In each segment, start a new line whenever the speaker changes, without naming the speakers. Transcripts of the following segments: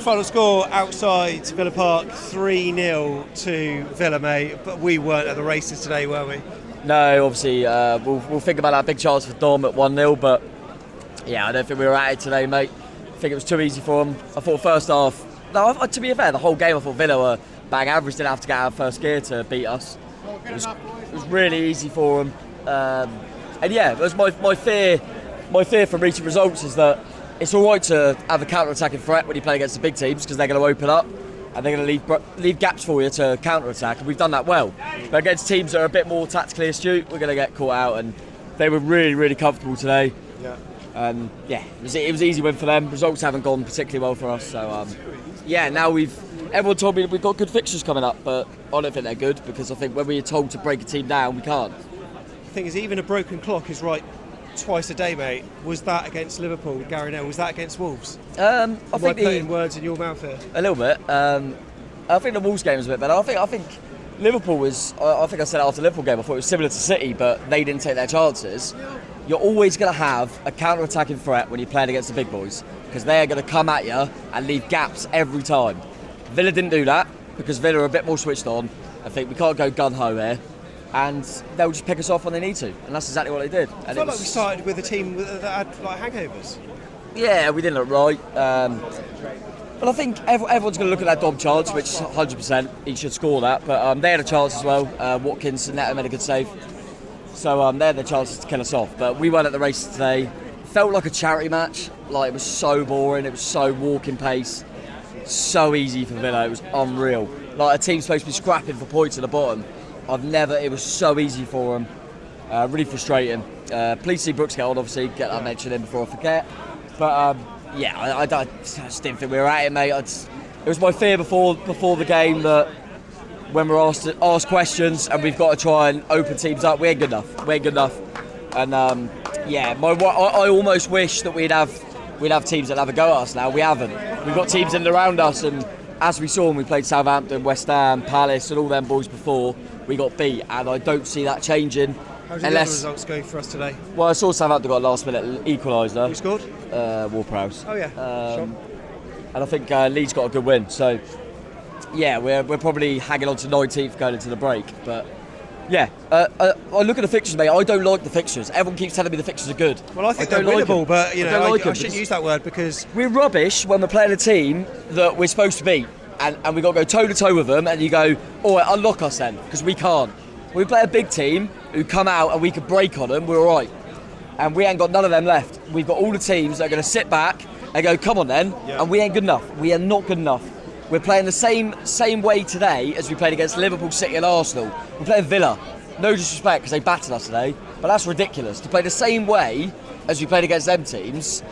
final score outside Villa Park, 3-0 to Villa, mate. But we weren't at the races today, were we?
No, obviously, we'll think about that big chance for Dom at 1-0, but yeah, I don't think we were at it today, mate. I think it was too easy for them. I thought first half, to be fair, the whole game I thought Villa were bang average, didn't have to get out of first gear to beat us. It was really easy for them. And yeah, it was my fear from recent results is that it's all right to have a counter-attacking threat when you play against the big teams because they're going to open up and they're going to leave gaps for you to counter-attack, and we've done that well. But against teams that are a bit more tactically astute, we're going to get caught out, and they were really, really comfortable today.
Yeah.
And yeah, it was an easy win for them. Results haven't gone particularly well for us, so yeah. Now everyone told me we've got good fixtures coming up, but I don't think they're good because I think when we are told to break a team down, we can't.
The thing is, even a broken clock is right twice a day, mate. Was that against Liverpool, Gary Neville? Was that against Wolves?
I think
putting words in your mouth here.
A little bit. I think the Wolves game was a bit better. I think Liverpool was. I think I said after the Liverpool game, I thought it was similar to City, but they didn't take their chances. You're always going to have a counter-attacking threat when you're playing against the big boys because they are going to come at you and leave gaps every time. Villa didn't do that because Villa are a bit more switched on. I think we can't go gun-ho here, and they'll just pick us off when they need to, and that's exactly what they did.
I felt like we started with a team that had like hangovers.
Yeah, we didn't look right. But I think everyone's going to look at that Dom chance, which 100% he should score that. But they had a chance as well. Watkins and Neto made a good save. So they had their chances to kill us off. But we weren't at the race today. Felt like a charity match. Like, it was so boring. It was so walking pace. So easy for Villa. It was unreal. Like, a team supposed to be scrapping for points at the bottom. It was so easy for them. Really frustrating. Please see Brooks get on, obviously. Get that mentioned in before I forget. But yeah, I just didn't think we were at it, mate. It was my fear before the game that when we're asked questions and we've got to try and open teams up, we ain't good enough. And yeah, I almost wish that we'd have teams that have a go at us now. We haven't. We've got teams in and around us, and as we saw when we played Southampton, West Ham, Palace, and all them boys before, we got beat, and I don't see that changing.
How did the results go for us today?
Well, I saw Southampton got a last-minute equaliser.
Who scored?
Ward-Prowse.
Oh yeah.
And I think Leeds got a good win. So yeah, we're probably hanging on to 19th going into the break. But yeah, I look at the fixtures, mate. I don't like the fixtures. Everyone keeps telling me the fixtures are good.
Well, I think they're winnable, but you know, I shouldn't use that word because
we're rubbish when we're playing a team that we're supposed to beat, and we got to go toe to toe with them. And you go, oh, unlock us then, because we can't. We play a big team who come out and we could break on them, we're all right. And we ain't got none of them left. We've got all the teams that are going to sit back and go, come on then, and we ain't good enough. We are not good enough. We're playing the same way today as we played against Liverpool, City and Arsenal. We're playing Villa. No disrespect because they battered us today, but that's ridiculous. To play the same way as we played against them teams,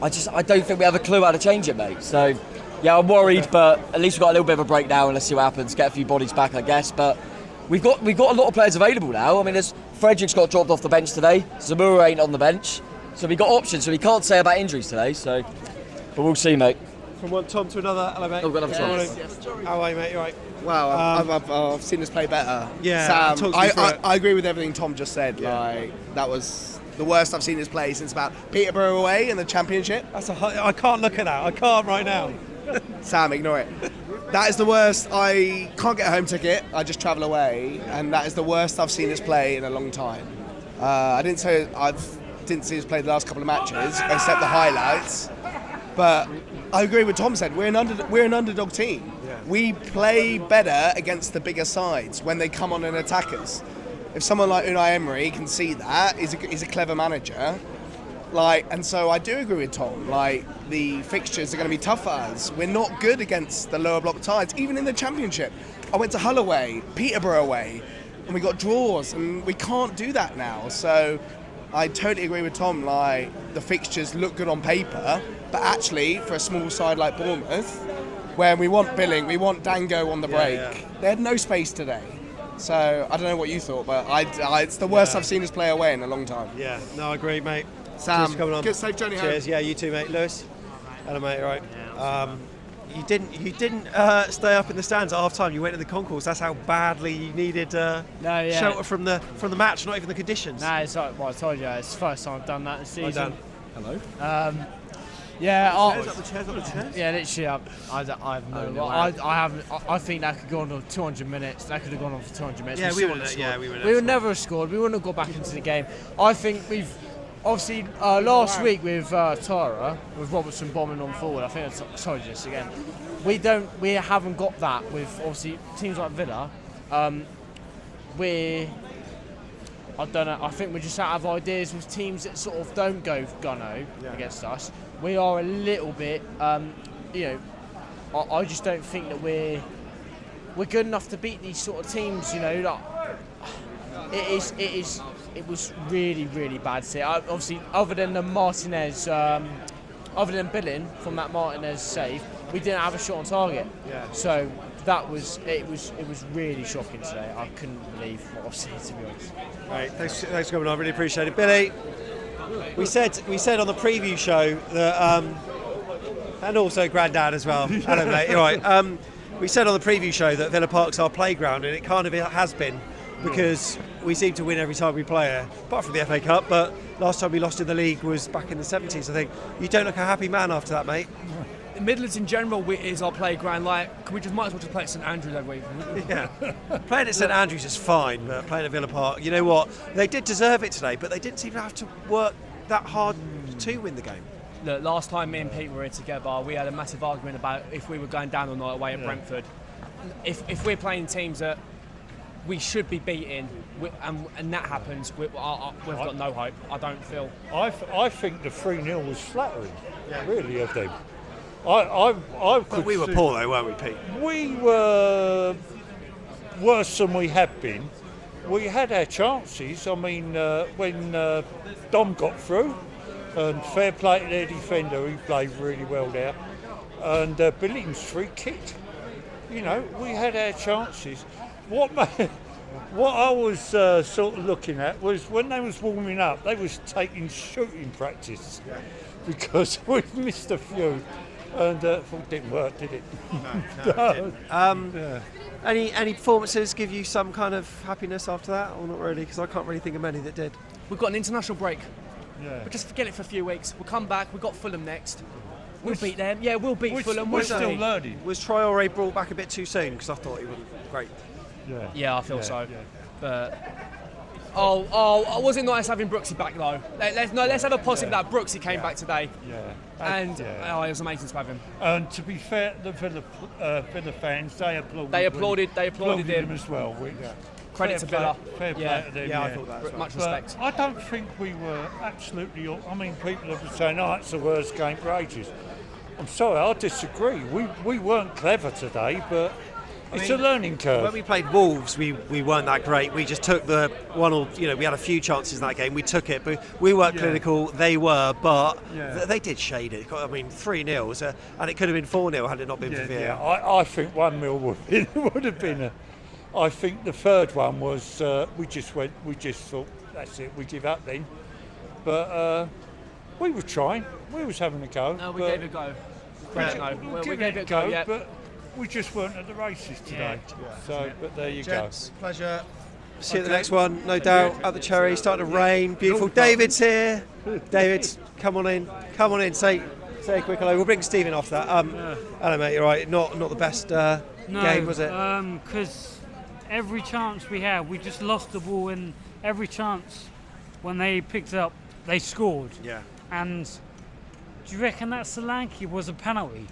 I don't think we have a clue how to change it, mate. So yeah, I'm worried, but at least we've got a little bit of a breakdown. Let's see what happens, get a few bodies back, I guess. But We've got a lot of players available now. I mean, Frederick's got dropped off the bench today. Zamora ain't on the bench, so we got options. So we can't say about injuries today. So, but we'll see, mate.
From one Tom to another, hello mate.
Oh, got another Tom.
Yes. How are you, mate? You right?
Well, I've seen us play better.
Yeah,
Sam, I agree with everything Tom just said. Yeah. Like, that was the worst I've seen us play since about Peterborough away in the Championship.
I can't look at that. I can't right now.
Sam, ignore it. That is the worst. I can't get a home ticket. I just travel away, and that is the worst I've seen us play in a long time. I didn't see us play the last couple of matches, except the highlights. But I agree with Tom said. We're an underdog team.
Yeah.
We play better against the bigger sides when they come on and attack us. If someone like Unai Emery can see that, he's a clever manager. And so I do agree with Tom. The fixtures are going to be tough for us. We're not good against the lower block sides, even in the Championship. I went to Hull away, Peterborough away, and we got draws, and we can't do that now. So I totally agree with Tom. The fixtures look good on paper, but actually, for a small side like Bournemouth, where we want Billing, we want Dango on the break, they had no space today. So I don't know what you thought, but it's the worst I've seen us play away in a long time.
Yeah, no, I agree, mate.
Sam,
coming on.
Good safe journey home.
Cheers. Yeah, you too, mate. Lewis, hello, mate. All right.
Yeah,
you didn't stay up in the stands at half time. You went to the concourse. That's how badly you needed shelter from the match, not even the conditions.
No, it's like I told you, it's the first time I've done that this season.
Well done.
Hello.
Yeah,
Yeah,
literally. I have no idea. I think that could go on for 200 minutes. That could have gone on for 200 minutes.
Yeah, we
would never have scored. We wouldn't have got back into the game. I think we've obviously last week with Tara, with Robertson bombing on forward. I think sorry, just again. We haven't got that with obviously teams like Villa. I don't know. I think we're just out of ideas with teams that sort of don't go gunno against us. We are a little bit, I just don't think that we're good enough to beat these sort of teams. It was really, really bad to see. Obviously, other than the Martinez, other than Billing from that Martinez save, we didn't have a shot on target.
Yeah.
So it was really shocking today. I couldn't believe what I've seen, to be honest.
Right, thanks for coming on. Really appreciate it, Billy. We said on the preview show that, and also Grandad as well. Hello, mate. You're right. We said on the preview show that Villa Park's our playground, and it kind of has been because we seem to win every time we play it, apart from the FA Cup. But last time we lost in the league was back in the 70s, I think. You don't look a happy man after that, mate.
The Midlands in general is our playground. Like, we might as well just play at St Andrews every week.
Yeah, playing at St Andrews is fine, but playing at Villa Park, you know what? They did deserve it today, but they didn't seem to have to work that hard to win the game.
Look, last time me and Pete were here together, we had a massive argument about if we were going down or not away at Brentford. If we're playing teams that we should be beating, and that happens, we've got no hope. I don't feel.
I think the 3-0 was flattering, really, of them. But
we were poor though, weren't we, Pete?
We were worse than we have been. We had our chances. I mean, when Dom got through, and fair play to their defender, he played really well there. And Billings free kick. We had our chances. What I was sort of looking at was when they was warming up, they was taking shooting practice because we've missed a few. And it didn't work, did it?
No, it didn't. Any performances give you some kind of happiness after that, or not really? Because I can't really think of many that did.
We've got an international break.
Yeah.
We'll just forget it for a few weeks. We'll come back. We've got Fulham next. We'll beat them. Yeah, we'll beat Fulham.
We're still learning.
Was Traore brought back a bit too soon? Because I thought he was great.
Yeah, I feel so. Yeah. But was it nice having Brooksy back though? Let's have a positive that Brooksy came back today.
Yeah.
And it was amazing to have him.
And to be fair, the Villa fans, they applauded him as well.
Credit to Villa.
Fair play to them.
Yeah, I thought that as well.
Much respect.
I don't think we were absolutely. I mean, people have been saying, "Oh, it's the worst game for ages." I'm sorry, I disagree. We weren't clever today, but it's a learning curve.
When we played Wolves, we weren't that great. We just took the one, or we had a few chances in that game. We took it, but we weren't clinical. They were, but they did shade it. I mean, 3-0, and it could have been 4-0 had it not been for VAR.
Yeah, I think 1-0 would have been. I think the third one was we just thought that's it. We give up then, but we were trying. We was having a go.
No, we gave it a go. We gave it a go. Yeah.
But we just weren't at the races today. So, but there you go.
Pleasure. See you at the next one, no doubt. At the Cherries, starting to rain. Beautiful. David's here. David, come on in. Say a quick hello. We'll bring Stephen off that. Hello, mate. You're right. Not the best game, was it?
Because every chance we had, we just lost the ball, and every chance when they picked up, they scored.
Yeah.
And do you reckon that Solanke was a penalty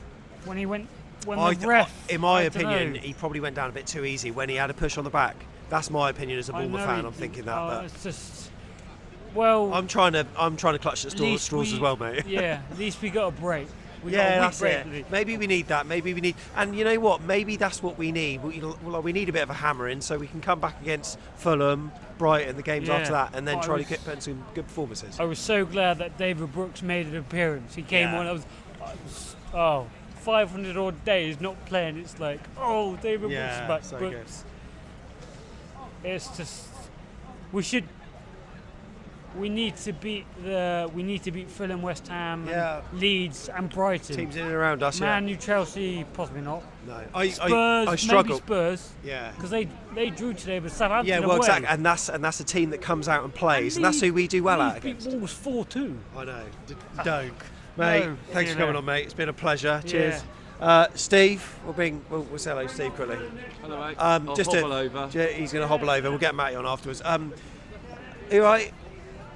when he went? When the ref,
in my opinion, he probably went down a bit too easy when he had a push on the back. That's my opinion as a Bournemouth fan. I'm thinking that. But
it's just, well,
I'm trying to clutch at straws as well, mate.
Yeah, at least we got a break.
That's it. Maybe we need that. And you know what? Maybe that's what we need. We need a bit of a hammering so we can come back against Fulham, Brighton, the games after that, and then try to get some good performances.
I was so glad that David Brooks made an appearance. He came on. I was 500 odd days not playing. It's like, David Brooks back.
So
Brooks.
Good.
It's just we need to beat Fulham, West Ham, Leeds, and Brighton.
Teams in and around us.
Man U, Chelsea, possibly not.
No,
Spurs,
I struggle.
Maybe Spurs.
Yeah,
because they drew today with Southampton.
Yeah, well,
away.
exactly, and that's a team that comes out and plays, and that's who we do well at.
Beat Wolves 4-2.
I know. Don't. Mate,
No,
thanks
you
for coming
know.
on, mate. It's been a pleasure.
Yeah.
Cheers. Steve, we'll say hello to Steve quickly.
Hello, mate.
I'll
I'll hobble over.
He's going to hobble over. We'll get Matty on afterwards. You right?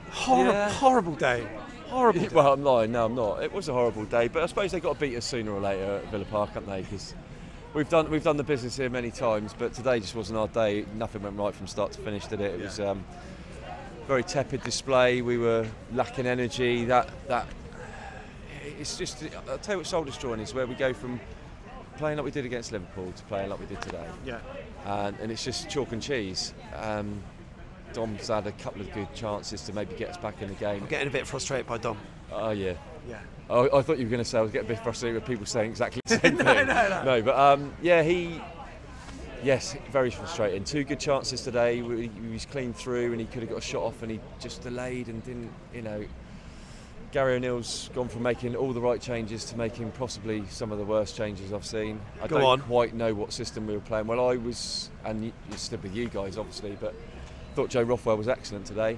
Horrible day. Horrible day.
Well, I'm lying. No, I'm not. It was a horrible day, but I suppose they got to beat us sooner or later at Villa Park, haven't they? Because we've done the business here many times, but today just wasn't our day. Nothing went right from start to finish, did it? It was very tepid display. We were lacking energy. That it's just. I'll tell you what soul destroying is, where we go from playing like we did against Liverpool to playing like we did today.
Yeah.
And it's just chalk and cheese. Dom's had a couple of good chances to maybe get us back in the game.
I'm getting a bit frustrated by Dom.
Oh yeah.
Yeah.
Oh, I thought you were going to say I was getting a bit frustrated with people saying exactly the same thing. No, but yes, very frustrating. 2 good chances today. He was clean through, and he could have got a shot off, and he just delayed and didn't. Gary O'Neill's gone from making all the right changes to making possibly some of the worst changes I've seen. I don't quite know what system we were playing. Well, I was, and it's still with you guys obviously, but thought Joe Rothwell was excellent today.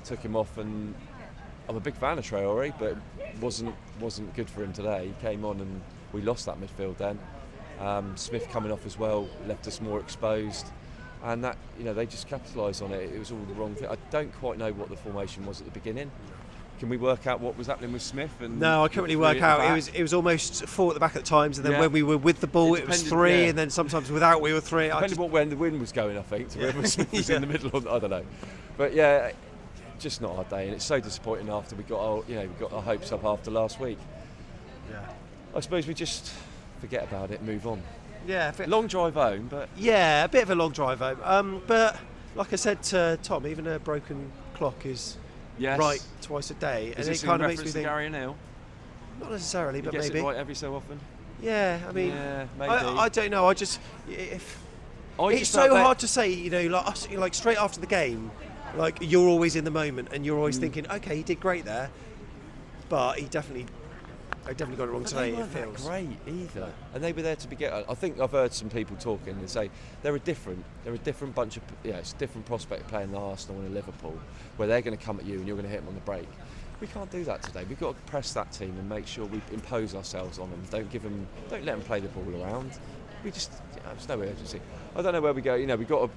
Took him off, and I'm a big fan of Traore, but wasn't good for him today. He came on and we lost that midfield then. Smith coming off as well left us more exposed, and that they just capitalised on it. It was all the wrong thing. I don't quite know what the formation was at the beginning. Can we work out what was happening with Smith?
No, I couldn't really work out. It was almost 4 at the back at times, and then when we were with the ball, it was 3, and then sometimes without, we were 3.
Depending on when the wind was going, I think, to whether Smith was in the middle or I don't know. But yeah, just not our day, and it's so disappointing after we got our hopes up after last week.
Yeah.
I suppose we just forget about it, move on.
Yeah.
Long drive home, but
yeah, a bit of a long drive home. But like I said to Tom, even a broken clock is.
Yes.
Right, twice a day,
and
it kind of makes me
to
think.
Gary O'Neill?
Not necessarily, but
gets
maybe.
It right every so often.
Yeah, I mean,
maybe.
I don't know. It's so hard to say. Like straight after the game, like you're always in the moment, and you're always thinking, okay, he did great there, but I definitely got it wrong today.
They weren't that great either, and they were there to begin. I think I've heard some people talking and say they're a different bunch of. It's a different prospect playing the Arsenal and Liverpool, where they're going to come at you and you're going to hit them on the break. We can't do that today. We've got to press that team and make sure we impose ourselves on them. Don't let them play the ball around. There's no urgency. I don't know where we go. We got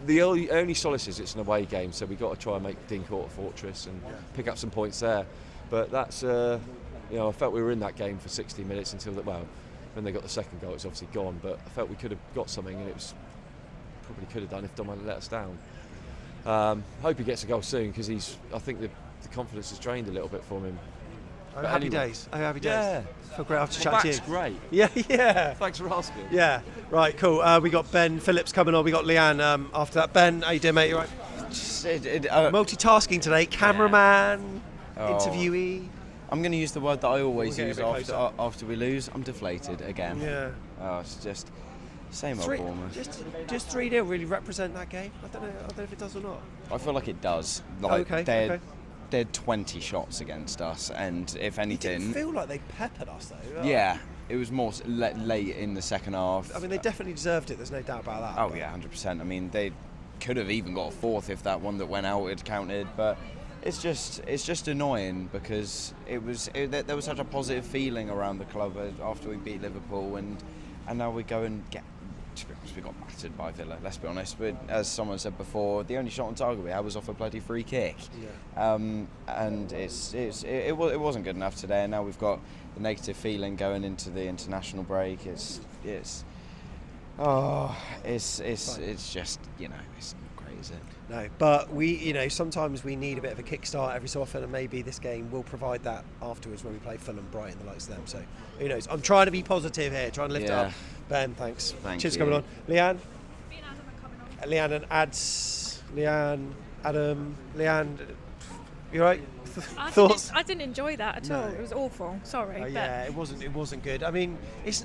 the only solace is it's an away game, so we've got to try and make Dean Court a fortress and pick up some points there. But that's. I felt we were in that game for 60 minutes until when they got the second goal, it's obviously gone. But I felt we could have got something, and it was probably could have done if Dom hadn't let us down. Hope he gets a goal soon, because I think the confidence has drained a little bit from him.
Happy days.
Yeah.
Feel great after chat to you.
Back's great.
Yeah.
Thanks for asking.
Yeah. Right. Cool. We got Ben Phillips coming on. We got Leanne after that. Ben, how you doing, mate? You right? Multitasking today. Cameraman, interviewee.
I'm going to use the word that I always use after we lose. I'm deflated again.
Yeah.
Oh, it's just same old Bournemouth.
Just 3-0 really represent that game. I don't know if it does or not.
I feel like it does. They had 20 shots against us, and if anything,
it didn't feel like they peppered us though.
Yeah, it was more late in the second half.
I mean, they definitely deserved it. There's no doubt about that.
Oh yeah, 100%. I mean, they could have even got a fourth if that one that went out had counted, but. It's just annoying because there was such a positive feeling around the club after we beat Liverpool, and now we go and get. To be honest, we got battered by Villa. Let's be honest. But as someone said before, the only shot on target we had was off a bloody free kick, and it wasn't good enough today. And now we've got the negative feeling going into the international break. It's just it's not great, is it?
No, but we, sometimes we need a bit of a kickstart every so often, and maybe this game will provide that afterwards when we play Fulham, Brighton, the likes of them. So who knows? I'm trying to be positive here, trying to lift it up. Ben, thanks. Cheers for coming on. Leanne? Leanne and Ads. Leanne, Adam, Leanne. You right? Thoughts?
I didn't enjoy that at all. It was awful. Sorry.
Yeah, it wasn't good. I mean, it's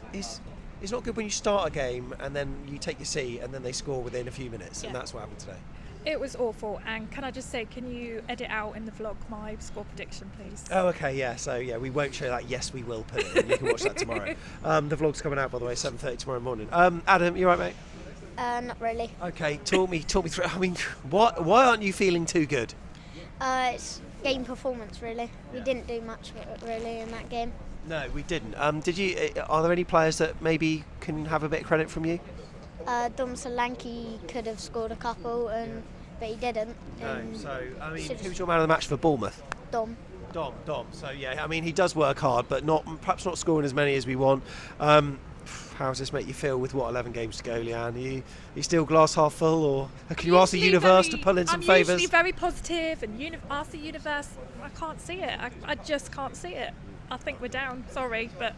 not good when you start a game and then you take your seat and then they score within a few minutes, and that's what happened today.
It was awful, and can I just say, can you edit out in the vlog my score prediction, please?
Oh, okay, yeah. So, yeah, we won't show that. Yes, we will put it in. You can watch that tomorrow. The vlog's coming out, by the way, 7:30 tomorrow morning. Adam, you all right, mate?
Not really.
Okay, talk me through. I mean, why aren't you feeling too good?
game performance, really. We didn't do much really in that game.
No, we didn't. Did you? Are there any players that maybe can have a bit of credit from you?
Dom Solanke could have scored a couple, but he didn't.
No. So, I mean, who was your man of the match for Bournemouth?
Dom.
Dom. So yeah, I mean, he does work hard, but perhaps not scoring as many as we want. How does this make you feel with 11 games to go, Leanne? Are you still glass half full, or can you ask the universe to pull in some favours?
I'm usually very positive and ask the universe. I can't see it. I just can't see it. I think we're down. Sorry, but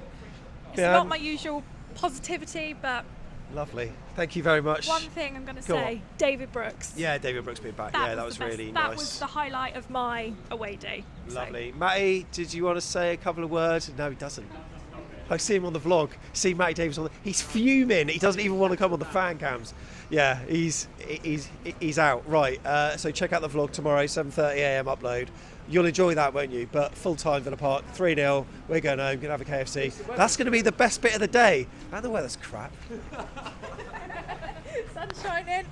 it's not my usual positivity. But
lovely. Thank you very much.
One thing I'm going to say, David Brooks.
Yeah, David Brooks being back. That was really nice.
That was the highlight of my away day.
Lovely. So. Matty, did you want to say a couple of words? No, he doesn't. I see him on the vlog. See Matty Davis on. He's fuming. He doesn't even want to come on the fan cams. Yeah, he's out. Right. So check out the vlog tomorrow, 7:30 a.m. upload. You'll enjoy that, won't you? But full time Villa Park, 3-0. We're going home. Gonna have a KFC. That's going to be the best bit of the day. And the weather's crap.
Sun's shining.